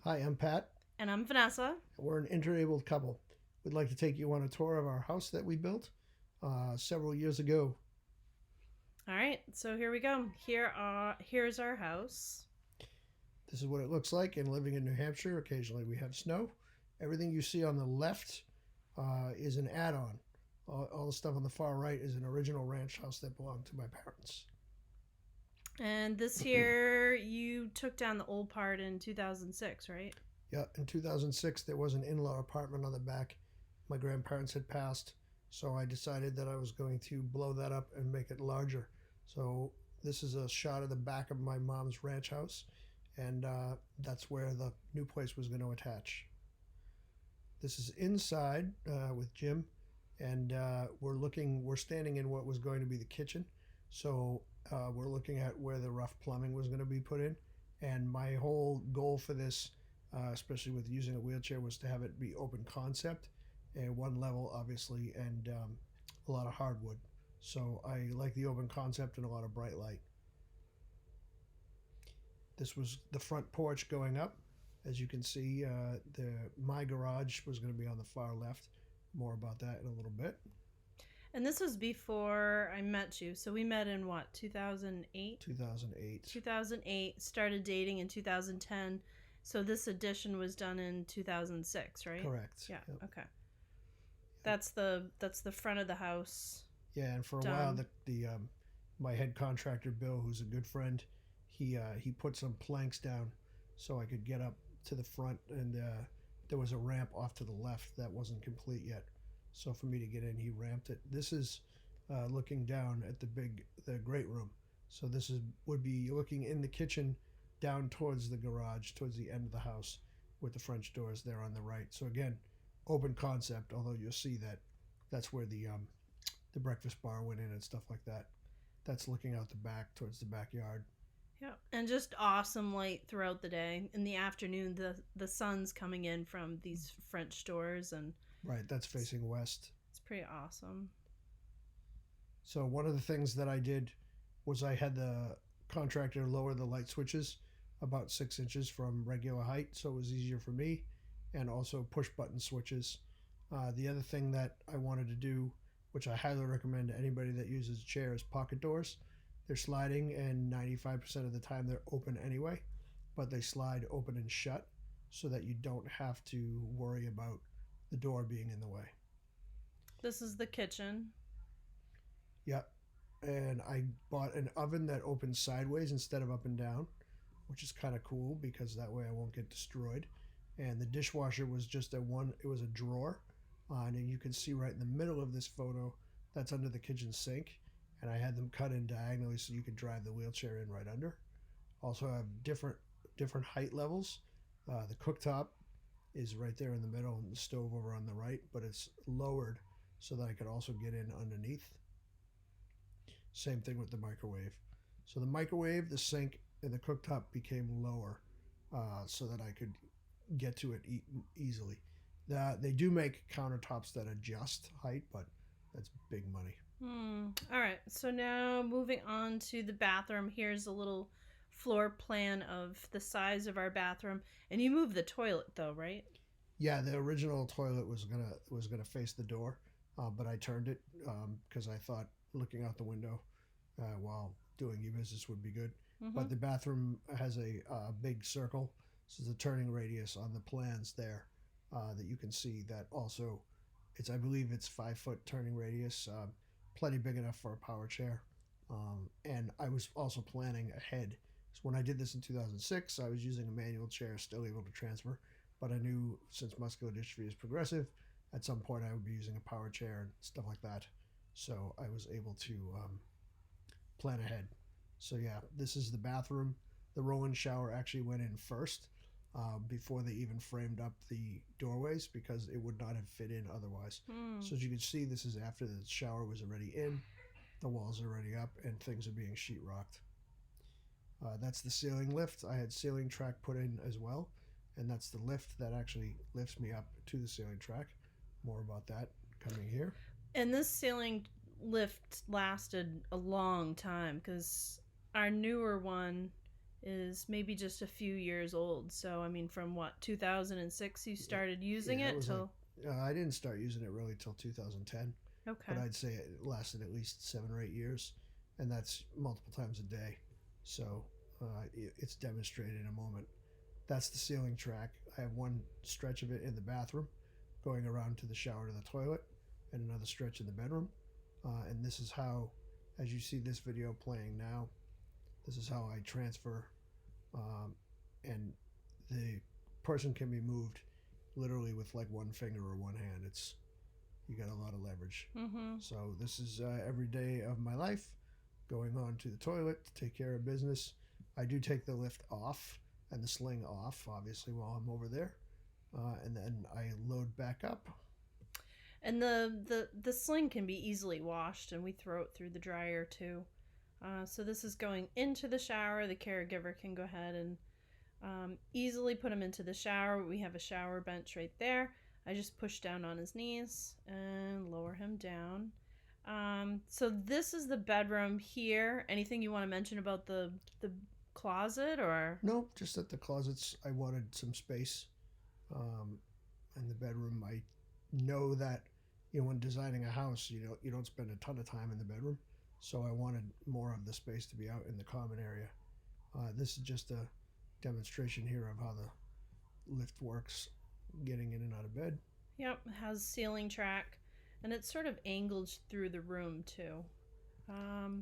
Hi, I'm Pat. And I'm Vanessa. We're an interabled couple. We'd like to take you on a tour of our house that we built several years ago. All right, so here we go. Here's our house. This is what it looks like. And living in New Hampshire, occasionally we have snow. Everything you see on the left is an add on. All the stuff on the far right is an original ranch house that belonged to my parents. And this here, you took down the old part in 2006, right? Yeah, in 2006, there was an in law apartment on the back. My grandparents had passed, so I decided that I was going to blow that up and make it larger. So, this is a shot of the back of my mom's ranch house, and that's where the new place was going to attach. This is inside with Jim, and we're standing in what was going to be the kitchen. So, we're looking at where the rough plumbing was going to be put in. And my whole goal for this, especially with using a wheelchair, was to have it be open concept, and one level, obviously, and a lot of hardwood. So I like the open concept and a lot of bright light. This was the front porch going up. As you can see, the my garage was going to be on the far left. More about that in a little bit. And this was before I met you. So we met in what, 2008? 2008. 2008, started dating in 2010. So this addition was done in 2006, right? Correct. Yeah, Yep. okay. That's the front of the house. Yeah, and for a while, Done. the my head contractor Bill, who's a good friend, he put some planks down so I could get up to the front, and there was a ramp off to the left that wasn't complete yet. So for me to get in, he ramped it. This is looking down at the great room. So this is would be looking in the kitchen down towards the garage, towards the end of the house, with the French doors there on the right. So again, open concept. Although you'll see that that's where the breakfast bar went in and stuff like that. That's looking out the back towards the backyard. Yeah, and just awesome light throughout the day. In the afternoon, the sun's coming in from these French doors, and Right, that's it's, facing west. it's pretty awesome. So one of the things that I did was I had the contractor lower the light switches about 6 inches from regular height, so it was easier for me, and also push button switches. The other thing that I wanted to do, which I highly recommend to anybody that uses a chair, is pocket doors. They're sliding, and 95% of the time they're open anyway, but they slide open and shut so that you don't have to worry about the door being in the way. This is the kitchen. Yep. And I bought an oven that opens sideways instead of up and down, which is kind of cool because that way I won't get destroyed. And the dishwasher was just it was a drawer. And you can see right in the middle of this photo that's under the kitchen sink. And I had them cut in diagonally so you could drive the wheelchair in right under. Also have different height levels. The cooktop is right there in the middle and the stove over on the right, but it's lowered so that I could also get in underneath. Same thing with the microwave. So the microwave, the sink, and the cooktop became lower so that I could get to it easily. They do make countertops that adjust height, but that's big money. All right, so now moving on to the bathroom. Here's a little floor plan of the size of our bathroom, and you moved the toilet though, right? Yeah, the original toilet was gonna face the door, but I turned it because I thought looking out the window while doing e-business would be good. Mm-hmm. But the bathroom has a big circle, so there's a turning radius on the plans there that you can see. That also, I believe it's 5 foot turning radius, plenty big enough for a power chair. And I was also planning ahead. So when I did this in 2006, I was using a manual chair, still able to transfer, but I knew since muscular dystrophy is progressive, at some point I would be using a power chair and stuff like that. So I was able to plan ahead. So yeah, this is the bathroom. The roll-in shower actually went in first before they even framed up the doorways because it would not have fit in otherwise. So as you can see, this is after the shower was already in, the walls are already up, and things are being sheetrocked. That's the ceiling lift. I had ceiling track put in as well, and that's the lift that actually lifts me up to the ceiling track. More about that coming here. And this ceiling lift lasted a long time because our newer one is maybe just a few years old. So, I mean, from what, 2006 you started using Yeah, it it was like till. I didn't start using it really till 2010, but Okay. I'd say it lasted at least 7 or 8 years, and that's multiple times a day. So it's demonstrated in a moment. That's the ceiling track. I have one stretch of it in the bathroom, going around to the shower to the toilet, and another stretch in the bedroom. And this is how, as you see this video playing now, this is how I transfer, um, and the person can be moved literally with like one finger or one hand. It's you got a lot of leverage. Mm-hmm. So this is every day of my life, going on to the toilet to take care of business. I do take the lift off and the sling off, obviously, while I'm over there, and then I load back up. And the sling can be easily washed, and we throw it through the dryer too. So this is going into the shower. The caregiver can go ahead and easily put him into the shower. We have a shower bench right there. I just push down on his knees and lower him down. So this is the bedroom here. Anything you want to mention about the closet or? No, just at the closets, I wanted some space. Um, in the bedroom, I know that when designing a house, you don't spend a ton of time in the bedroom, so I wanted more of the space to be out in the common area. This is just a demonstration here of how the lift works, getting in and out of bed. Yep, it has ceiling track, and it's sort of angled through the room too.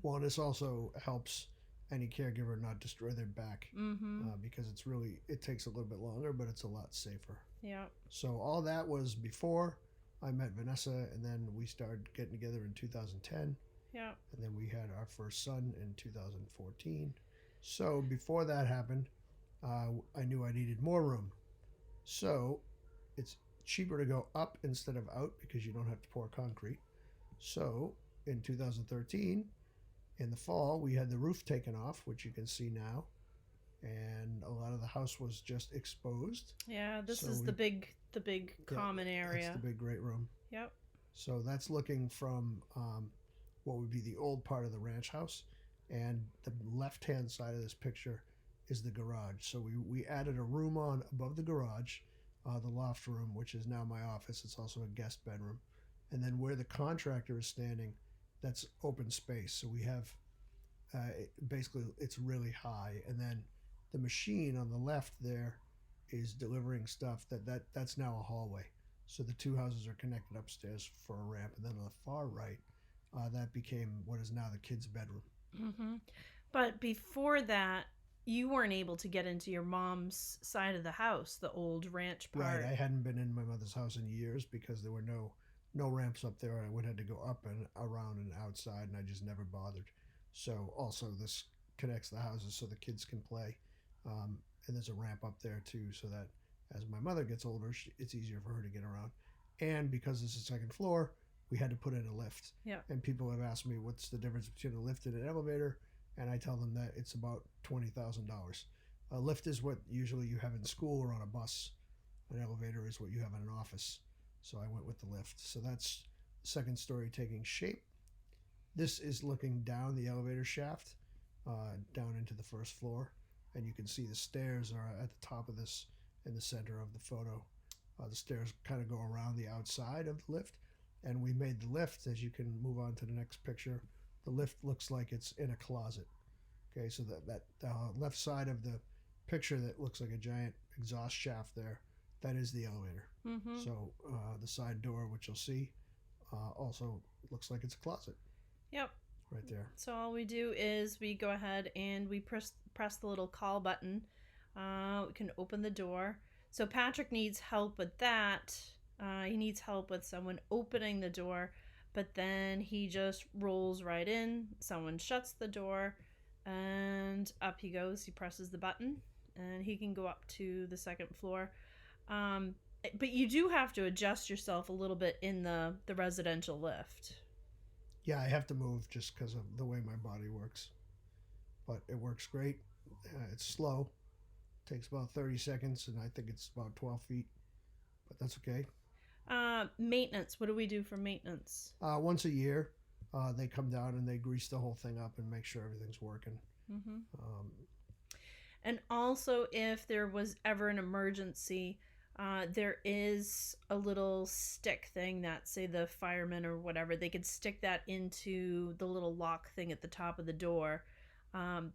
Well, this also helps any caregiver not destroy their back, Mm-hmm. because it takes a little bit longer, but it's a lot safer. Yep. So all that was before I met Vanessa, and then we started getting together in 2010, Yep. and then we had our first son in 2014. So before that happened, I knew I needed more room. So it's cheaper to go up instead of out because you don't have to pour concrete. So in 2013, in the fall, we had the roof taken off, which you can see now, and a lot of the house was just exposed. Yeah, this So is we- the big common That's area. the big great room. Yep. So that's looking from what would be the old part of the ranch house, and the left-hand side of this picture is the garage. So we added a room on above the garage, the loft room, which is now my office. It's also a guest bedroom, and then where the contractor is standing, that's open space. So we have basically it's really high, and then the machine on the left there is delivering stuff that's now a hallway. So the two houses are connected upstairs for a ramp, and then on the far right, that became what is now the kids' bedroom. Mm-hmm. But before that, you weren't able to get into your mom's side of the house, the old ranch part. Right, I hadn't been in my mother's house in years because there were no ramps up there. I would have to go up and around and outside, and I just never bothered. So also this connects the houses so the kids can play, and there's a ramp up there too, so that as my mother gets older, it's easier for her to get around. And because this is the second floor, we had to put in a lift. Yeah. And people have asked me what's the difference between a lift and an elevator, and I tell them that it's about $20,000. A lift is what usually you have in school or on a bus. An elevator is what you have in an office. So I went with the lift. So that's the second story taking shape. This is looking down the elevator shaft, down into the first floor, and you can see the stairs are at the top of this in the center of the photo. The stairs kind of go around the outside of the lift, and we made the lift, as you can move on to the next picture, the lift looks like it's in a closet. Okay, so that left side of the picture that looks like a giant exhaust shaft there, that is the elevator. Mm-hmm. So the side door, which you'll see, also looks like it's a closet. Yep. Right there. So all we do is we go ahead and we press the little call button. We can open the door. So Patrick needs help with that. He needs help with someone opening the door, but then he just rolls right in. Someone shuts the door, and up he goes. He presses the button, and he can go up to the second floor. But you do have to adjust yourself a little bit in the residential lift. Yeah, I have to move just because of the way my body works. But it works great. It's slow. It takes about 30 seconds, and I think it's about 12 feet. But that's okay. Maintenance. What do we do for maintenance? Once a year, they come down and they grease the whole thing up and make sure everything's working. Mm-hmm. And also, if there was ever an emergency, there is a little stick thing that, say, the firemen or whatever, they could stick that into the little lock thing at the top of the door.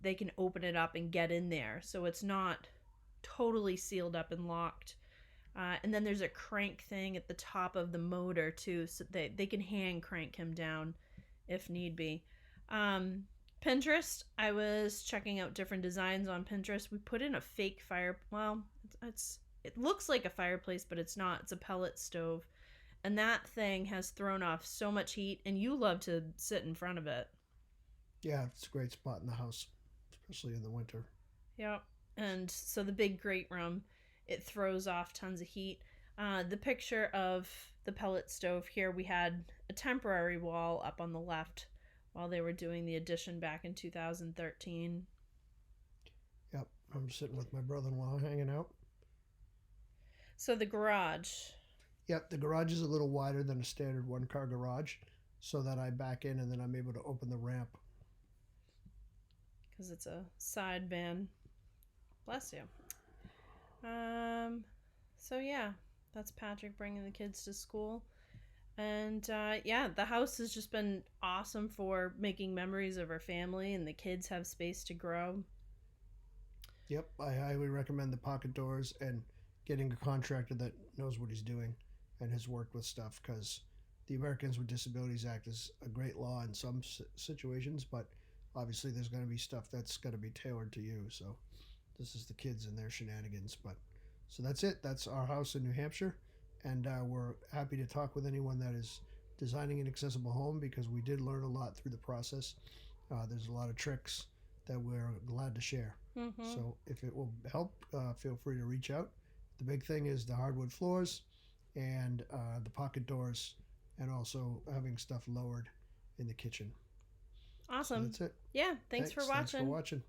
They can open it up and get in there. So it's not totally sealed up and locked. And then there's a crank thing at the top of the motor, too, so they can hand crank him down if need be. Um, Pinterest, I was checking out different designs on Pinterest. We put in a fake fire. Well, it looks like a fireplace, but it's not. It's a pellet stove, and that thing has thrown off so much heat. And you love to sit in front of it. Yeah, it's a great spot in the house, especially in the winter. Yep. And so the big great room, it throws off tons of heat. The picture of the pellet stove here, we had a temporary wall up on the left while they were doing the addition back in 2013. Yep, I'm sitting with my brother-in-law hanging out. So the garage. Yep, the garage is a little wider than a standard one-car garage, so that I back in and then I'm able to open the ramp. Because it's a side van. Bless you. Um, so yeah, that's Patrick bringing the kids to school. And yeah, the house has just been awesome for making memories of our family, and the kids have space to grow. Yep, I highly recommend the pocket doors and getting a contractor that knows what he's doing and has worked with stuff, because the Americans with Disabilities Act is a great law in some situations, but obviously there's going to be stuff that's going to be tailored to you. So this is the kids and their shenanigans. But so that's it. That's our house in New Hampshire, and we're happy to talk with anyone that is designing an accessible home, because we did learn a lot through the process. There's a lot of tricks that we're glad to share. Mm-hmm. So if it will help, feel free to reach out. The big thing is the hardwood floors and the pocket doors, and also having stuff lowered in the kitchen. So Awesome. that's it. Yeah, thanks for watching. Thanks for watching.